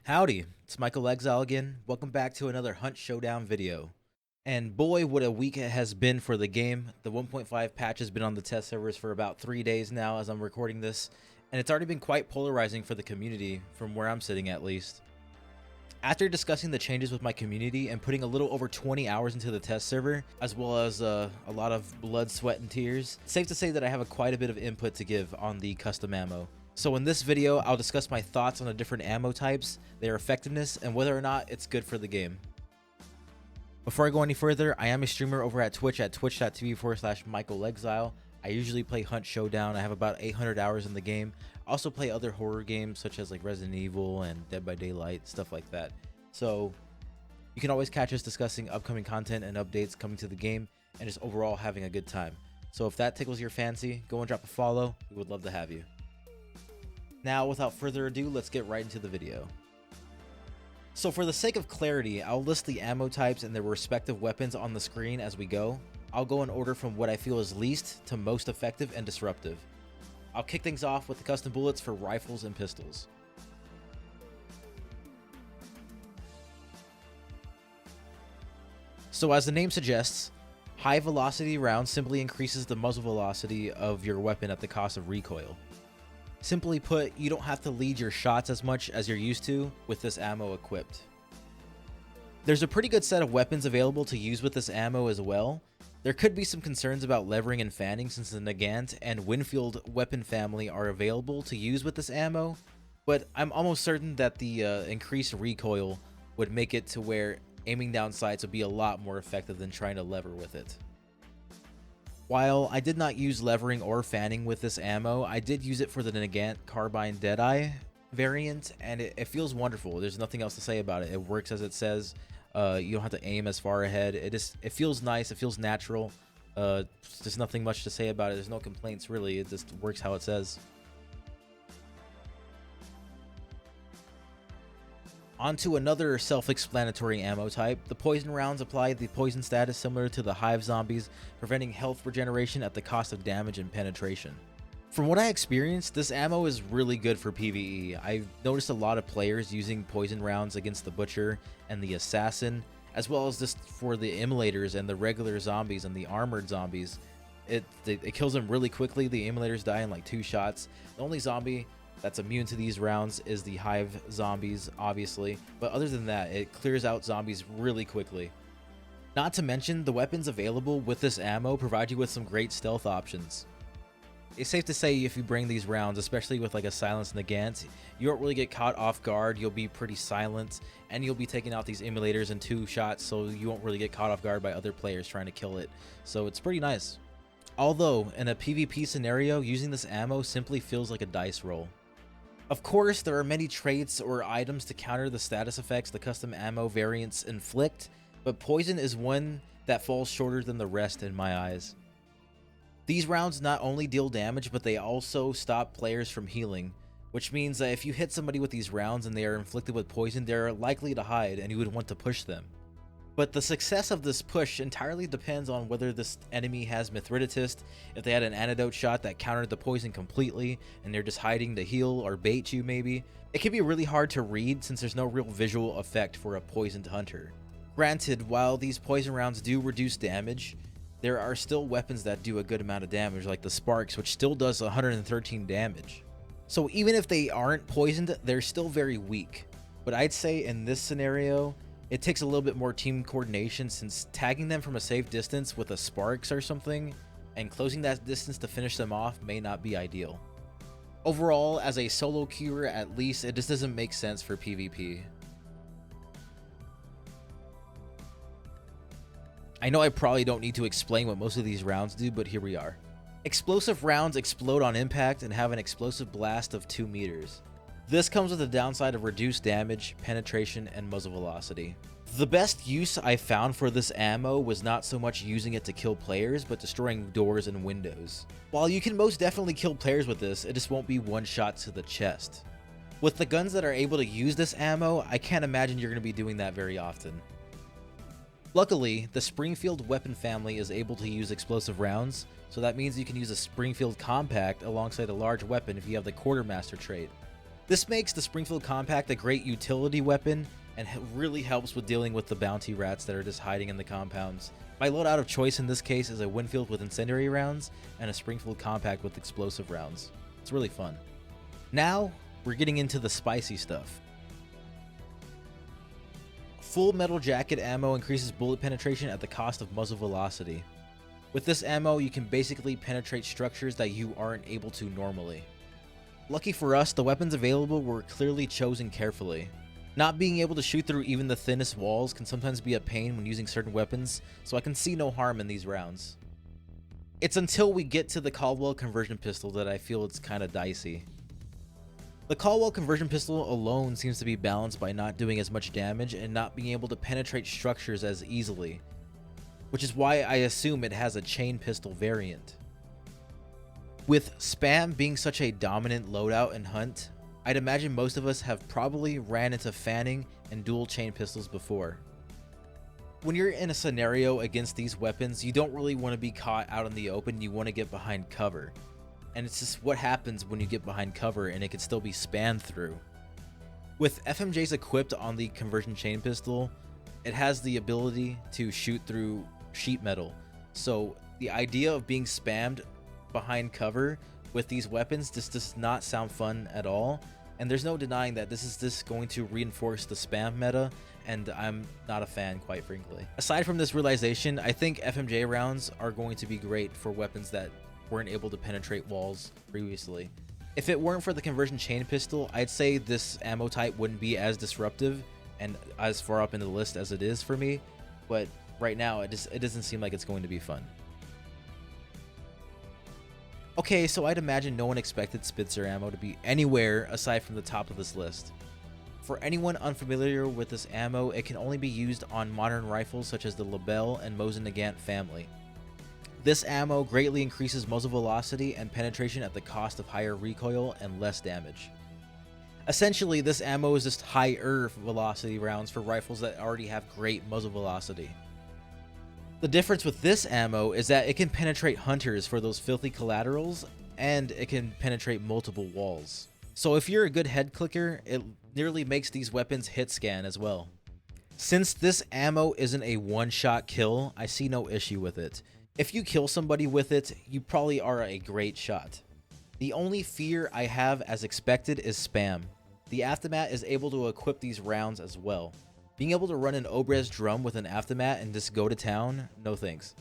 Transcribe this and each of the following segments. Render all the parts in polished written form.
Howdy, it's michaelexile again. Welcome back to another Hunt Showdown video. And boy, what a week it has been for the game. The 1.5 patch has been on the test servers for about 3 days now as I'm recording this, and it's already been quite polarizing for the community, from where I'm sitting at least. After discussing the changes with my community and putting a little over 20 hours into the test server, as well as a lot of blood, sweat, and tears, it's safe to say that I have quite a bit of input to give on the custom ammo. So in this video, I'll discuss my thoughts on the different ammo types, their effectiveness, and whether or not it's good for the game. Before I go any further, I am a streamer over at Twitch at twitch.tv/michaelexile. I usually play Hunt Showdown. I have about 800 hours in the game. I also play other horror games such as like Resident Evil and Dead by Daylight, stuff like that. So you can always catch us discussing upcoming content and updates coming to the game and just overall having a good time. So if that tickles your fancy, go and drop a follow. We would love to have you. Now, without further ado, let's get right into the video. So for the sake of clarity, I'll list the ammo types and their respective weapons on the screen as we go. I'll go in order from what I feel is least to most effective and disruptive. I'll kick things off with the custom bullets for rifles and pistols. So as the name suggests, high velocity rounds simply increases the muzzle velocity of your weapon at the cost of recoil. Simply put, you don't have to lead your shots as much as you're used to with this ammo equipped. There's a pretty good set of weapons available to use with this ammo as well. There could be some concerns about levering and fanning since the Nagant and Winfield weapon family are available to use with this ammo, but I'm almost certain that the increased recoil would make it to where aiming down sights would be a lot more effective than trying to lever with it. While I did not use levering or fanning with this ammo, I did use it for the Nagant Carbine Deadeye variant, and it feels wonderful. There's nothing else to say about it. It works as it says. You don't have to aim as far ahead. It feels nice. It feels natural. There's nothing much to say about it. There's no complaints really. It just works how it says. Onto another self-explanatory ammo type. The poison rounds apply the poison status similar to the hive zombies, preventing health regeneration at the cost of damage and penetration. From what I experienced, this ammo is really good for PvE. I've noticed a lot of players using poison rounds against the butcher and the assassin, as well as just for the immolators and the regular zombies and the armored zombies. It kills them really quickly. The immolators die in like 2 shots. The only zombie that's immune to these rounds is the hive zombies, obviously, but other than that, it clears out zombies really quickly. Not to mention, the weapons available with this ammo provide you with some great stealth options. It's safe to say if you bring these rounds, especially with like a silenced Nagant, you won't really get caught off guard. You'll be pretty silent, and you'll be taking out these immolators in 2 shots, so you won't really get caught off guard by other players trying to kill it. So it's pretty nice. Although, in a PvP scenario, using this ammo simply feels like a dice roll. Of course, there are many traits or items to counter the status effects the custom ammo variants inflict, but poison is one that falls shorter than the rest in my eyes. These rounds not only deal damage, but they also stop players from healing, which means that if you hit somebody with these rounds and they are inflicted with poison, they're likely to hide and you would want to push them. But the success of this push entirely depends on whether this enemy has Mithridatist, if they had an antidote shot that countered the poison completely, and they're just hiding to heal or bait you maybe. It can be really hard to read since there's no real visual effect for a poisoned hunter. Granted, while these poison rounds do reduce damage, there are still weapons that do a good amount of damage, like the Sparks, which still does 113 damage. So even if they aren't poisoned, they're still very weak. But I'd say in this scenario, it takes a little bit more team coordination, since tagging them from a safe distance with a Sparks or something and closing that distance to finish them off may not be ideal. Overall, as a solo queuer at least, it just doesn't make sense for PvP. I know I probably don't need to explain what most of these rounds do, but here we are. Explosive rounds explode on impact and have an explosive blast of 2 meters. This comes with the downside of reduced damage, penetration, and muzzle velocity. The best use I found for this ammo was not so much using it to kill players, but destroying doors and windows. While you can most definitely kill players with this, it just won't be one shot to the chest. With the guns that are able to use this ammo, I can't imagine you're going to be doing that very often. Luckily, the Springfield weapon family is able to use explosive rounds, so that means you can use a Springfield compact alongside a large weapon if you have the Quartermaster trait. This makes the Springfield Compact a great utility weapon and really helps with dealing with the bounty rats that are just hiding in the compounds. My loadout of choice in this case is a Winfield with Incendiary Rounds and a Springfield Compact with Explosive Rounds. It's really fun. Now, we're getting into the spicy stuff. Full Metal Jacket ammo increases bullet penetration at the cost of muzzle velocity. With this ammo, you can basically penetrate structures that you aren't able to normally. Lucky for us, the weapons available were clearly chosen carefully. Not being able to shoot through even the thinnest walls can sometimes be a pain when using certain weapons, so I can see no harm in these rounds. It's until we get to the Caldwell conversion pistol that I feel it's kinda dicey. The Caldwell conversion pistol alone seems to be balanced by not doing as much damage and not being able to penetrate structures as easily, which is why I assume it has a chain pistol variant. With spam being such a dominant loadout in Hunt, I'd imagine most of us have probably ran into fanning and dual chain pistols before. When you're in a scenario against these weapons, you don't really want to be caught out in the open, you want to get behind cover. And it's just what happens when you get behind cover and it can still be spammed through. With FMJs equipped on the conversion chain pistol, it has the ability to shoot through sheet metal. So the idea of being spammed behind cover with these weapons just does not sound fun at all. And there's no denying that this is just going to reinforce the spam meta, and I'm not a fan, quite frankly. Aside from this realization, I think FMJ rounds are going to be great for weapons that weren't able to penetrate walls previously. If it weren't for the conversion chain pistol, I'd say this ammo type wouldn't be as disruptive and as far up in the list as it is for me, but right now it doesn't seem like it's going to be fun. Okay, so I'd imagine no one expected Spitzer ammo to be anywhere aside from the top of this list. For anyone unfamiliar with this ammo, it can only be used on modern rifles such as the Lebel and Mosin Nagant family. This ammo greatly increases muzzle velocity and penetration at the cost of higher recoil and less damage. Essentially, this ammo is just higher velocity rounds for rifles that already have great muzzle velocity. The difference with this ammo is that it can penetrate hunters for those filthy collaterals, and it can penetrate multiple walls. So if you're a good head clicker, it nearly makes these weapons hit scan as well. Since this ammo isn't a one-shot kill, I see no issue with it. If you kill somebody with it, you probably are a great shot. The only fear I have as expected is spam. The Aftermath is able to equip these rounds as well. Being able to run an Obrez drum with an Aftermath and just go to town, no thanks.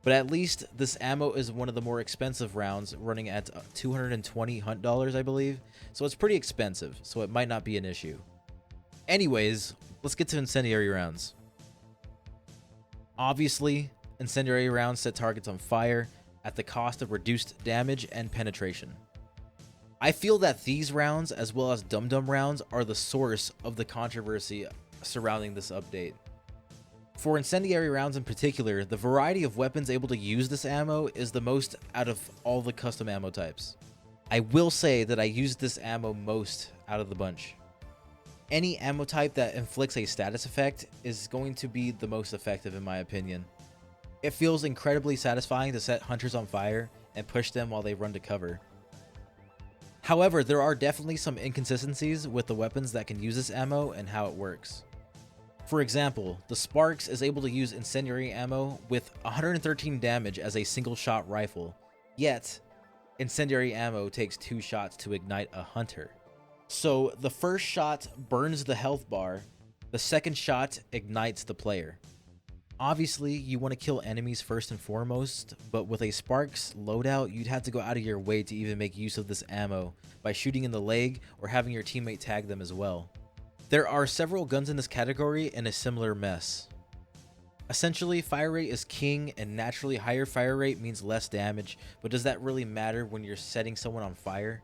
But at least this ammo is one of the more expensive rounds, running at $220 Hunt dollars, I believe. So it's pretty expensive, so it might not be an issue. Anyways, let's get to Incendiary Rounds. Obviously, Incendiary Rounds set targets on fire at the cost of reduced damage and penetration. I feel that these rounds, as well as Dum-Dum Rounds, are the source of the controversy surrounding this update. For Incendiary Rounds in particular, the variety of weapons able to use this ammo is the most out of all the custom ammo types. I will say that I used this ammo most out of the bunch. Any ammo type that inflicts a status effect is going to be the most effective in my opinion. It feels incredibly satisfying to set hunters on fire and push them while they run to cover. However, there are definitely some inconsistencies with the weapons that can use this ammo and how it works. For example, the Sparks is able to use incendiary ammo with 113 damage as a single shot rifle, yet incendiary ammo takes 2 shots to ignite a hunter. So the first shot burns the health bar, the second shot ignites the player. Obviously, you want to kill enemies first and foremost, but with a Sparks loadout, you'd have to go out of your way to even make use of this ammo by shooting in the leg or having your teammate tag them as well. There are several guns in this category in a similar mess. Essentially, fire rate is king, and naturally higher fire rate means less damage, but does that really matter when you're setting someone on fire?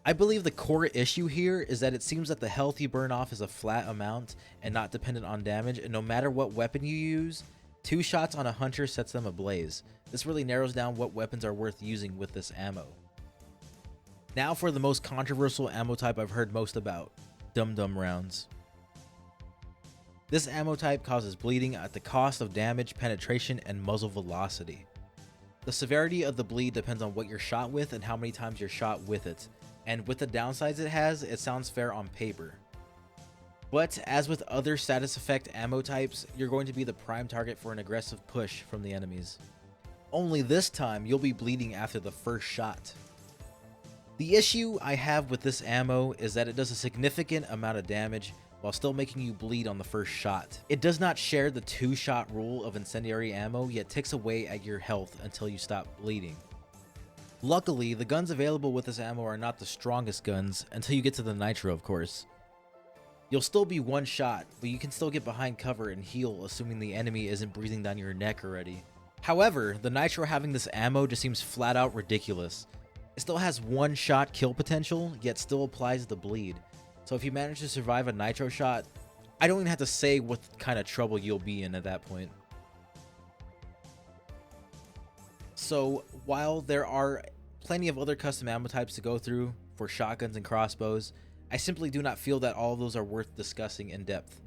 I believe the core issue here is that it seems that the health you burn off is a flat amount and not dependent on damage, and no matter what weapon you use, 2 shots on a hunter sets them ablaze. This really narrows down what weapons are worth using with this ammo. Now for the most controversial ammo type I've heard most about, Dum-Dum Rounds. This ammo type causes bleeding at the cost of damage, penetration, and muzzle velocity. The severity of the bleed depends on what you're shot with and how many times you're shot with it, and with the downsides it has, it sounds fair on paper. But as with other status effect ammo types, you're going to be the prime target for an aggressive push from the enemies. Only this time, you'll be bleeding after the first shot. The issue I have with this ammo is that it does a significant amount of damage while still making you bleed on the first shot. It does not share the 2-shot rule of incendiary ammo, yet ticks away at your health until you stop bleeding. Luckily, the guns available with this ammo are not the strongest guns until you get to the nitro, of course. You'll still be one shot, but you can still get behind cover and heal, assuming the enemy isn't breathing down your neck already. However, the nitro having this ammo just seems flat out ridiculous. It still has 1-shot kill potential, yet still applies the bleed. So if you manage to survive a nitro shot, I don't even have to say what kind of trouble you'll be in at that point. So while there are plenty of other custom ammo types to go through for shotguns and crossbows, I simply do not feel that all of those are worth discussing in depth.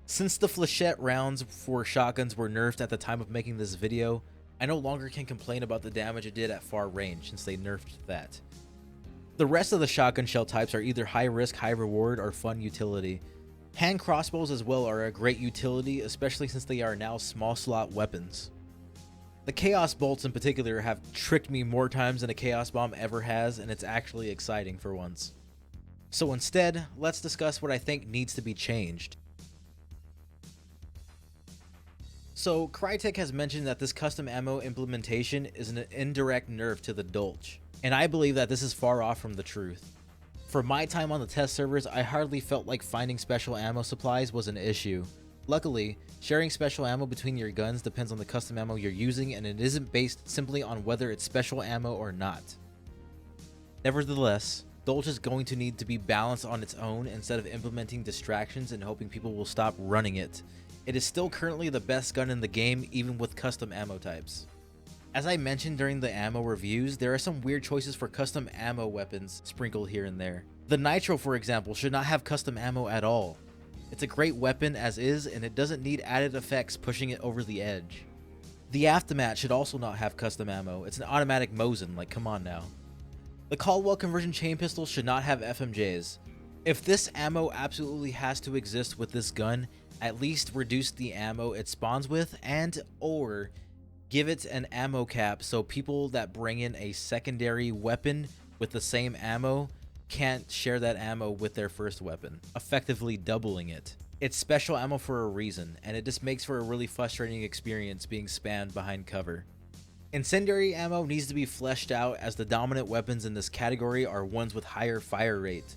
Since the flechette rounds for shotguns were nerfed at the time of making this video, I no longer can complain about the damage it did at far range since they nerfed that. The rest of the shotgun shell types are either high risk, high reward, or fun utility. Hand crossbows as well are a great utility, especially since they are now small slot weapons. The chaos bolts in particular have tricked me more times than a chaos bomb ever has, and it's actually exciting for once. So instead, let's discuss what I think needs to be changed. So Crytek has mentioned that this custom ammo implementation is an indirect nerf to the Dolch, and I believe that this is far off from the truth. For my time on the test servers, I hardly felt like finding special ammo supplies was an issue. Luckily, sharing special ammo between your guns depends on the custom ammo you're using, and it isn't based simply on whether it's special ammo or not. Nevertheless, Dolch is going to need to be balanced on its own instead of implementing distractions and hoping people will stop running it. It is still currently the best gun in the game, even with custom ammo types. As I mentioned during the ammo reviews, there are some weird choices for custom ammo weapons sprinkled here and there. The Nitro, for example, should not have custom ammo at all. It's a great weapon as is, and it doesn't need added effects pushing it over the edge. The Aftermath should also not have custom ammo. It's an automatic Mosin, like come on now. The Caldwell conversion chain pistol should not have FMJs. If this ammo absolutely has to exist with this gun, at least reduce the ammo it spawns with, and or give it an ammo cap so people that bring in a secondary weapon with the same ammo can't share that ammo with their first weapon, effectively doubling it. It's special ammo for a reason, and it just makes for a really frustrating experience being spammed behind cover. Incendiary ammo needs to be fleshed out, as the dominant weapons in this category are ones with higher fire rate.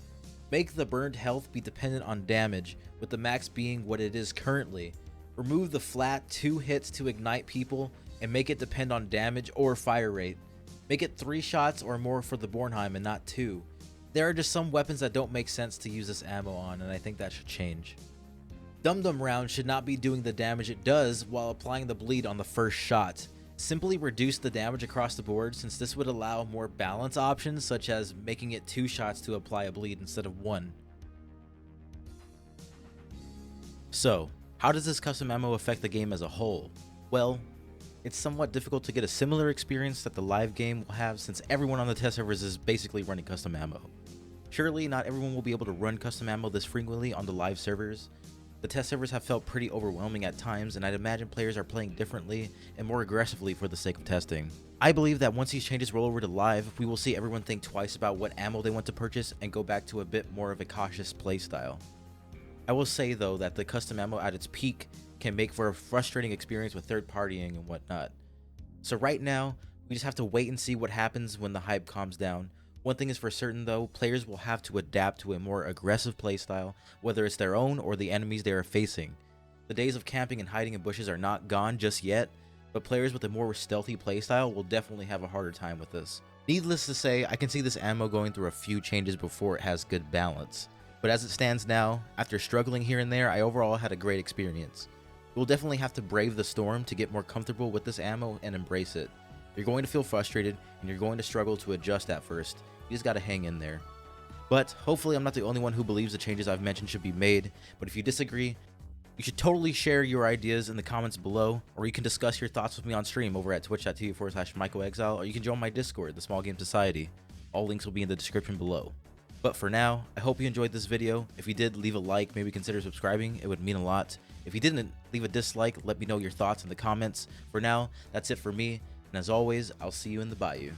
Make the burned health be dependent on damage, with the max being what it is currently. Remove the flat 2 hits to ignite people and make it depend on damage or fire rate. Make it 3 shots or more for the Bornheim and not 2. There are just some weapons that don't make sense to use this ammo on, and I think that should change. Dum-Dum Rounds should not be doing the damage it does while applying the bleed on the first shot. Simply reduce the damage across the board, since this would allow more balance options, such as making it 2 shots to apply a bleed instead of 1. So, how does this custom ammo affect the game as a whole? Well, it's somewhat difficult to get a similar experience that the live game will have, since everyone on the test servers is basically running custom ammo. Surely not everyone will be able to run custom ammo this frequently on the live servers. The test servers have felt pretty overwhelming at times, and I'd imagine players are playing differently and more aggressively for the sake of testing. I believe that once these changes roll over to live, we will see everyone think twice about what ammo they want to purchase and go back to a bit more of a cautious playstyle. I will say though that the custom ammo at its peak can make for a frustrating experience with third partying and whatnot. So right now, we just have to wait and see what happens when the hype calms down. One thing is for certain though, players will have to adapt to a more aggressive playstyle, whether it's their own or the enemies they are facing. The days of camping and hiding in bushes are not gone just yet, but players with a more stealthy playstyle will definitely have a harder time with this. Needless to say, I can see this ammo going through a few changes before it has good balance. But as it stands now, after struggling here and there, I overall had a great experience. You'll definitely have to brave the storm to get more comfortable with this ammo and embrace it. You're going to feel frustrated, and you're going to struggle to adjust at first. You just gotta hang in there. But hopefully I'm not the only one who believes the changes I've mentioned should be made, but if you disagree, you should totally share your ideas in the comments below, or you can discuss your thoughts with me on stream over at twitch.tv/michaelexile, or you can join my Discord, the Small Game Society. All links will be in the description below. But for now, I hope you enjoyed this video. If you did, leave a like, maybe consider subscribing, it would mean a lot. If you didn't, leave a dislike, let me know your thoughts in the comments. For now, that's it for me, and as always, I'll see you in the bayou.